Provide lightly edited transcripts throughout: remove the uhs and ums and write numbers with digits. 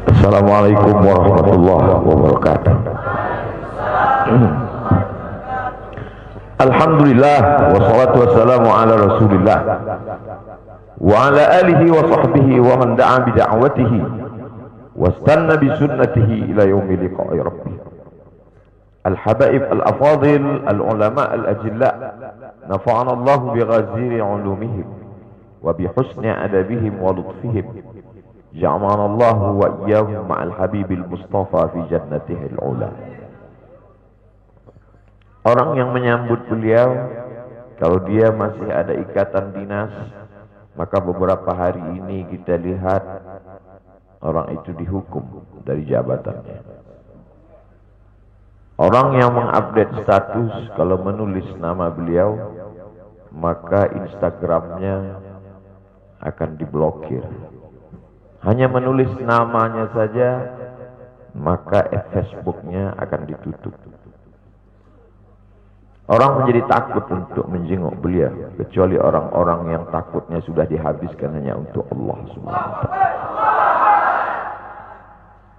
Assalamualaikum warahmatullahi wabarakatuh. Alhamdulillah wassalatu wassalamu ala Rasulillah wa ala alihi wa sahbihi wa man da'a bi da'watihi wastanna bi sunnatihi ila yaumi liqa'i rabbih. Al-habaib al-afadil al-ulama al-ajilla nafa'ana Allah bi ghaziri ulumihim wa bi husni adabihim wa lutfihim. Ja'alana Allah wa iyyahum ma'al habibil mustafa fi jannatihil ula. Orang yang menyambut beliau, kalau dia masih ada ikatan dinas, maka beberapa hari ini kita lihat orang itu dihukum dari jabatannya. Orang yang mengupdate status kalau menulis nama beliau, maka Instagramnya akan diblokir. Hanya menulis namanya saja, maka Facebooknya akan ditutup. Orang menjadi takut untuk menjenguk beliau, kecuali orang-orang yang takutnya sudah dihabiskan hanya untuk Allah Subhanahu wa ta'ala.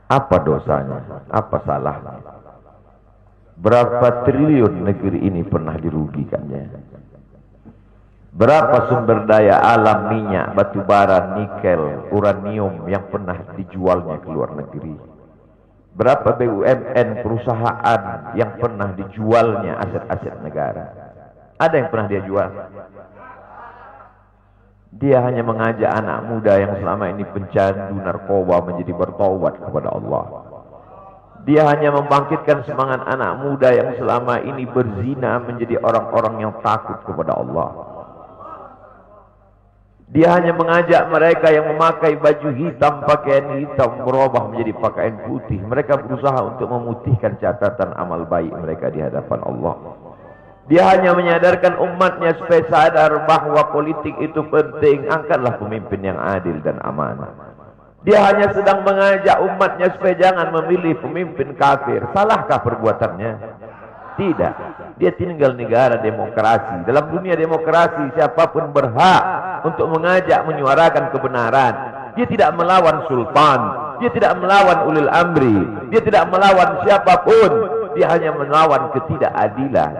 Apa dosanya? Apa salahnya? Berapa triliun negeri ini pernah dirugikannya? Berapa sumber daya alam, minyak, batu bara, nikel, uranium yang pernah dijualnya ke luar negeri? Berapa BUMN perusahaan yang pernah dijualnya aset-aset negara? Ada yang pernah dia jual? Dia hanya mengajak anak muda yang selama ini pencandu narkoba menjadi bertaubat kepada Allah. Dia hanya membangkitkan semangat anak muda yang selama ini berzina menjadi orang-orang yang takut kepada Allah. Dia hanya mengajak mereka yang memakai baju hitam, pakaian hitam, berubah menjadi pakaian putih. Mereka berusaha untuk memutihkan catatan amal baik mereka di hadapan Allah. Dia hanya menyadarkan umatnya supaya sadar bahwa politik itu penting. Angkatlah pemimpin yang adil dan amanah. Dia hanya sedang mengajak umatnya supaya jangan memilih pemimpin kafir. Salahkah perbuatannya? Tidak. Dia tinggal negara demokrasi. Dalam dunia demokrasi, siapapun berhak untuk mengajak menyuarakan kebenaran. Dia tidak melawan sultan, dia tidak melawan ulil amri, dia tidak melawan siapapun. Dia hanya melawan ketidakadilan.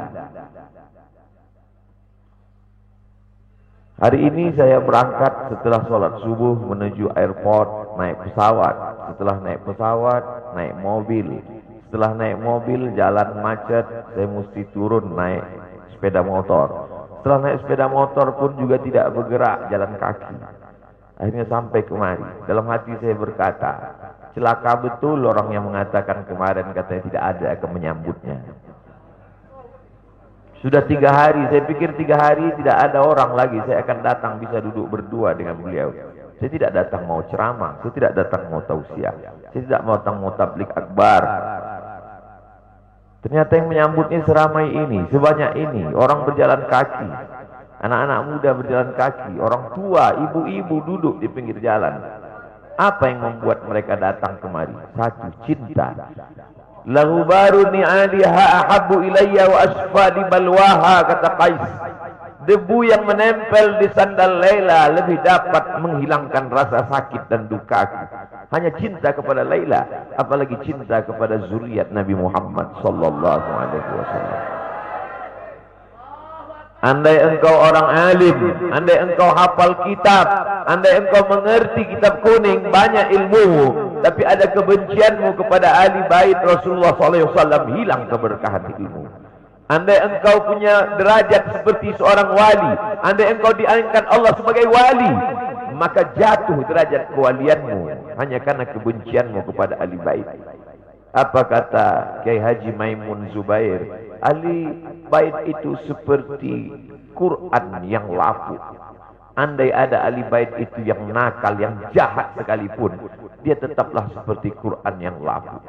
Hari ini saya berangkat setelah sholat subuh menuju airport, naik pesawat. Setelah naik pesawat, naik mobil. Setelah naik mobil, jalan macet, saya mesti turun naik sepeda motor. Setelah naik sepeda motor pun juga tidak bergerak, jalan kaki. Akhirnya sampai kemari. Dalam hati saya berkata, celaka betul orang yang mengatakan kemarin katanya tidak ada akan menyambutnya. Sudah 3 hari, saya pikir 3 hari tidak ada orang lagi. Saya akan datang bisa duduk berdua dengan beliau. Saya tidak datang mau ceramah, saya tidak datang mau tausiah, saya tidak datang mau tablik akbar. Ternyata yang menyambutnya seramai ini, sebanyak ini. Orang berjalan kaki, anak-anak muda berjalan kaki, orang tua, ibu-ibu duduk di pinggir jalan. Apa yang membuat mereka datang kemari? Satu, cinta. Lahu baru ni'aliha ahabbu ilayya wa asfali balwaha, kata Qais. Debu yang menempel di sandal Laila lebih dapat menghilangkan rasa sakit dan dukaku. Hanya cinta kepada Laila, apalagi cinta kepada zuriat Nabi Muhammad sallallahu alaihi wasallam. Andai engkau orang alim, andai engkau hafal kitab, andai engkau mengerti kitab kuning, banyak ilmumu, tapi ada kebencianmu kepada ahli bait Rasulullah sallallahu alaihi wasallam, hilang keberkahan ilmu. Andai engkau punya derajat seperti seorang wali, andai engkau diangkat Allah sebagai wali, maka jatuh derajat kewalianmu hanya karena kebencianmu kepada ahli bait. Apa kata Kiai Haji Maimun Zubair? Ahli bait itu seperti Quran yang lapuk. Andai ada ahli bait itu yang nakal, yang jahat sekalipun, dia tetaplah seperti Quran yang lapuk.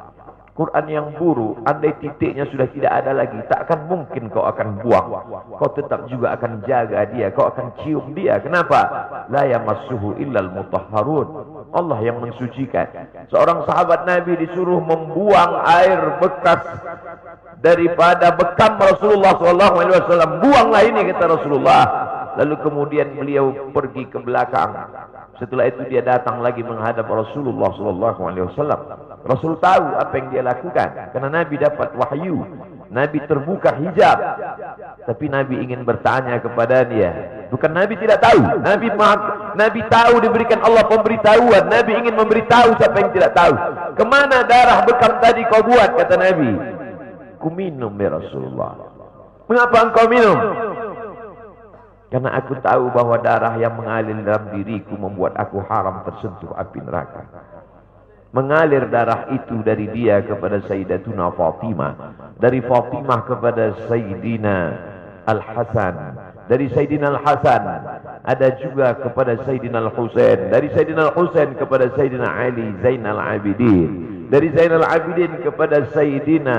Quran yang buruk, andai titiknya sudah tidak ada lagi, tak akan mungkin kau akan buang. Kau tetap juga akan jaga dia, kau akan cium dia. Kenapa? La yamassuhu illal mutahharun. Allah yang mensucikan. Seorang sahabat Nabi disuruh membuang air bekas daripada bekam Rasulullah SAW. Buanglah ini, kata Rasulullah. Lalu kemudian beliau pergi ke belakang. Setelah itu dia datang lagi menghadap Rasulullah SAW. Rasul tahu apa yang dia lakukan, karena Nabi dapat wahyu. Nabi terbuka hijab, tapi Nabi ingin bertanya kepada dia. Bukan Nabi tidak tahu, Nabi tahu, diberikan Allah pemberitahuan. Nabi ingin memberitahu siapa yang tidak tahu. Kemana darah bekam tadi kau buat, kata Nabi. Ku minum ya Rasulullah. Mengapa engkau minum? Karena aku tahu bahwa darah yang mengalir dalam diriku membuat aku haram tersentuh api neraka. Mengalir darah itu dari dia kepada Sayyidatuna Fatimah, dari Fatimah kepada Sayyidina Al-Hasan, dari Sayyidina Al-Hasan ada juga kepada Sayyidina Al-Husain, dari Sayyidina Al-Husain kepada Sayyidina Ali Zainal Abidin, dari Zainal Abidin kepada Sayyidina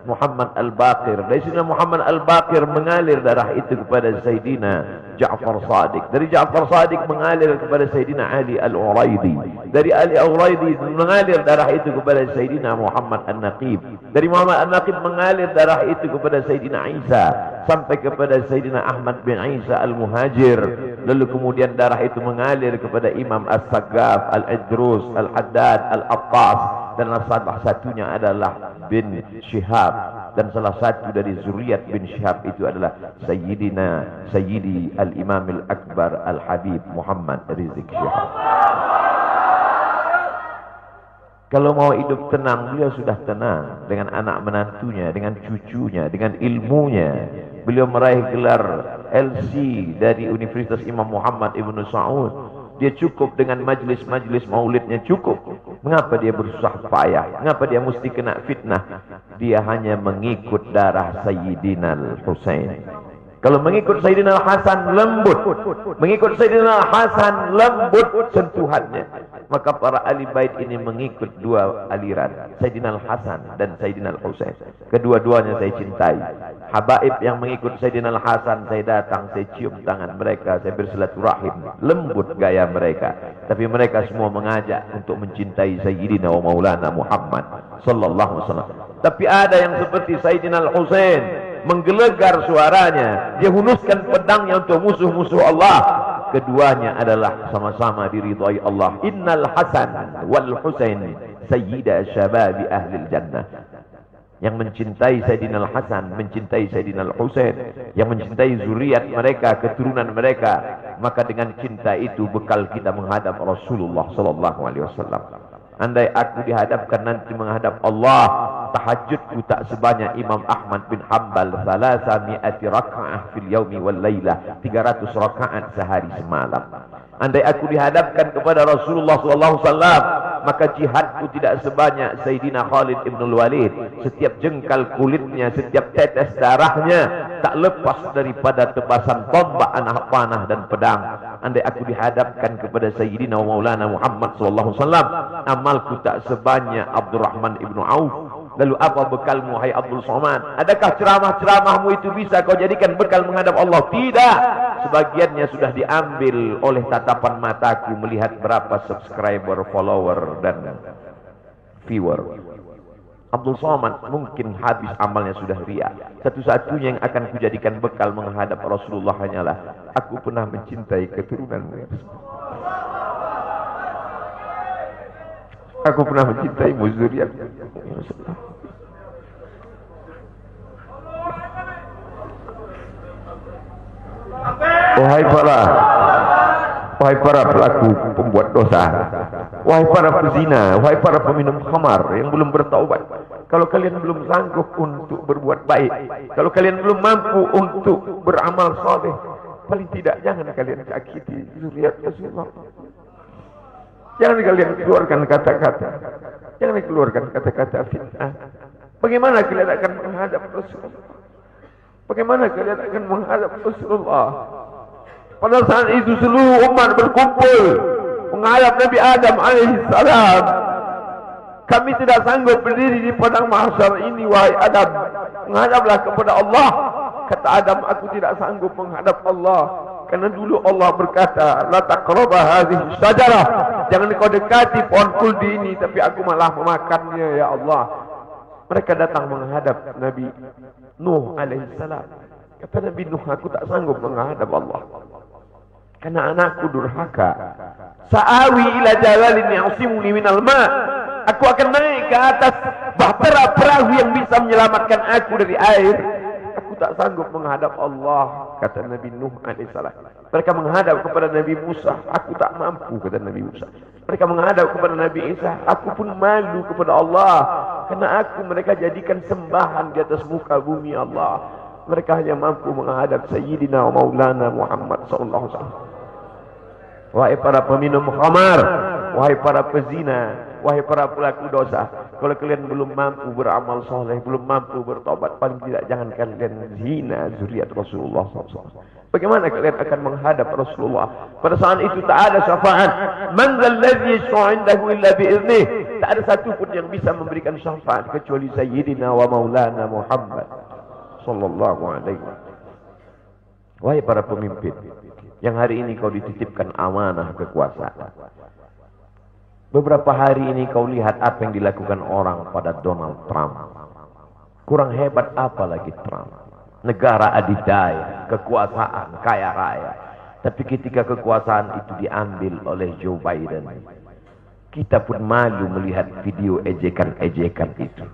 Muhammad Al-Baqir, dari Sayyidina Muhammad Al-Baqir mengalir darah itu kepada Sayyidina Ja'far Sadiq, dari Ja'far Sadiq mengalir kepada Sayyidina Ali Al-Uraidi, dari Ali Al-Uraidi mengalir darah itu kepada Sayyidina Muhammad An-Naqib, dari Muhammad An-Naqib mengalir darah itu kepada Sayyidina Isa sampai kepada Sayyidina Ahmad bin Isa Al-Muhajir. Lalu kemudian darah itu mengalir kepada Imam As-Saggaf, Al-Idrus, Al-Haddad, Al-Attas, dan salah satunya adalah bin Syihab, dan salah satu dari zuriat bin Syihab itu adalah Sayyidi Al-Imam Al-Akbar Al-Habib Muhammad Rizik Syihab. Kalau mau hidup tenang, beliau sudah tenang dengan anak menantunya, dengan cucunya, dengan ilmunya. Beliau meraih gelar LC dari Universitas Imam Muhammad Ibn Saud. Dia cukup dengan majlis-majlis maulidnya, cukup. Mengapa dia bersusah payah? Mengapa dia mesti kena fitnah? Dia hanya mengikut darah Sayyidina Al-Husain. Kalau mengikut Sayyidina Al-Hasan lembut, mengikut Sayyidina Al-Hasan lembut sentuhannya. Maka para ahli bait ini mengikut dua aliran, Sayyidina Al-Hasan dan Sayyidina Al-Husain. Kedua-duanya saya cintai. Habaib yang mengikut Sayyidina Al-Hasan, saya datang, saya cium tangan mereka, saya bersilaturahim, lembut gaya mereka. Tapi mereka semua mengajak untuk mencintai Sayyidina wa Maulana Muhammad sallallahu alaihi wasallam. Tapi ada yang seperti Sayyidina Al-Husain, menggelegar suaranya, dia hunuskan pedangnya untuk musuh-musuh Allah. Keduanya adalah sama-sama diridhai Allah. Innal Hasan wal Husain sayyida syababi ahlil jannah. Yang mencintai Sayyidina Al-Hasan, mencintai Sayyidina Al-Husain, yang mencintai zuriat mereka, keturunan mereka, maka dengan cinta itu bekal kita menghadap Rasulullah sallallahu alaihi wasallam. Andai aku dihadapkan nanti menghadap Allah, tahajudku tak sebanyak Imam Ahmad bin Hanbal, 300 raka'ah fil yaumi wal lailah, 300 rakaat sehari semalam. Andai aku dihadapkan kepada Rasulullah SAW, maka jihadku tidak sebanyak Sayyidina Khalid ibn Walid. Setiap jengkal kulitnya, setiap tetes darahnya tak lepas daripada tebasan tombak, anak panah dan pedang. Andai aku dihadapkan kepada Sayyidina Maulana Muhammad SAW, amalku tak sebanyak Abdurrahman ibn Auf. Lalu apa bekalmu, hai Abdul Somad? Adakah ceramah-ceramahmu itu bisa kau jadikan bekal menghadap Allah? Tidak. Sebagiannya sudah diambil oleh tatapan mataku melihat berapa subscriber, follower, dan viewer. Abdul Somad mungkin habis amalnya sudah ria. Satu-satunya yang akan kujadikan bekal menghadap Rasulullah hanyalah aku pernah mencintai keturunanmu. Aku pernah mencintai zuriat. Wahai para pelaku pembuat dosa, wahai para pezina, wahai para peminum khamar yang belum bertaubat, kalau kalian belum sanggup untuk berbuat baik, kalau kalian belum mampu untuk beramal saleh, paling tidak jangan kalian sakiti zuriat Rasulullah. Jangan kalian keluarkan kata-kata, jangan keluarkan kata-kata fitnah. Bagaimana kalian akan menghadap Rasulullah? Bagaimana kalian akan menghadap Rasulullah? Pada saat itu seluruh umat berkumpul menghadap Nabi Adam alaihissalam. Kami tidak sanggup berdiri di padang mahsyar ini, wahai Adam. Menghadaplah kepada Allah. Kata Adam, aku tidak sanggup menghadap Allah. Karena dulu Allah berkata, la taqraba hadhihi syajarah. Jangan kau dekati pohon kuldi ini, tapi aku malah memakannya, ya Allah. Mereka datang menghadap Nabi Nuh alaihissalam. Kata Nabi Nuh, aku tak sanggup menghadap Allah. Karena anakku durhaka. Sa'awi ila jalalin ya'simuni minal ma'. Aku akan naik ke atas bahtera perahu yang bisa menyelamatkan aku dari air. Aku tak sanggup menghadap Allah, kata Nabi Nuh alaihissalam. Mereka menghadap kepada Nabi Musa, aku tak mampu, kata Nabi Musa. Mereka menghadap kepada Nabi Isa, aku pun malu kepada Allah, karena mereka jadikan sembahan di atas muka bumi Allah. Mereka hanya mampu menghadap Sayyidina wa Maulana Muhammad sallallahu alaihi wasallam. Wahai para peminum khamar, wahai para pezina, wahai para pelaku dosa, kalau kalian belum mampu beramal soleh, belum mampu bertobat, paling tidak jangan kalian zina zuriat Rasulullah SAW. Bagaimana kalian akan menghadap Rasulullah? Pada saat itu tak ada syafaat. Man dzalladzi yashfa'u 'indahu illa bi'iznih. Tak ada satu pun yang bisa memberikan syafaat kecuali Sayyidina wa Maulana Muhammad sallallahu alaihi wasallam. Wahai para pemimpin, yang hari ini kau dititipkan amanah kekuasaan. Beberapa hari ini kau lihat apa yang dilakukan orang pada Donald Trump. Kurang hebat apa lagi Trump? Negara adidaya, kekuasaan, kaya raya. Tapi ketika kekuasaan itu diambil oleh Joe Biden, kita pun malu melihat video ejekan-ejekan itu.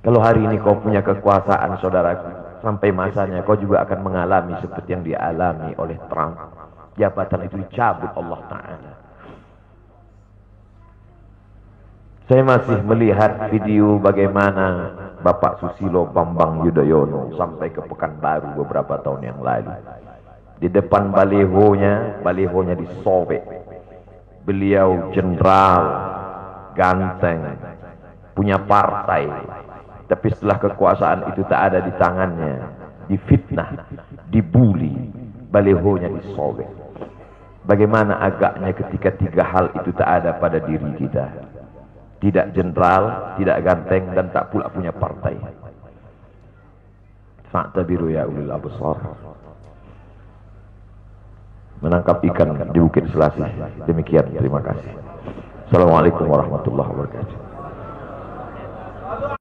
Kalau hari ini kau punya kekuasaan, saudaraku, sampai masanya kau juga akan mengalami seperti yang dialami oleh Trump. Jabatan itu dicabut Allah Ta'ala. Saya masih melihat video bagaimana Bapak Susilo Bambang Yudhoyono sampai ke Pekanbaru beberapa tahun yang lalu. Di depan balihonya disobek. Beliau jenderal, ganteng, punya partai. Tapi setelah kekuasaan itu tak ada di tangannya, difitnah, dibuli, balihonya disobek. Bagaimana agaknya ketika tiga hal itu tak ada pada diri kita. Tidak jenderal, tidak ganteng, dan tak pula punya partai. Fa'tabiru ya ulil absar. Menangkap ikan di Bukit Selasih. Demikian, terima kasih. Assalamualaikum warahmatullahi wabarakatuh.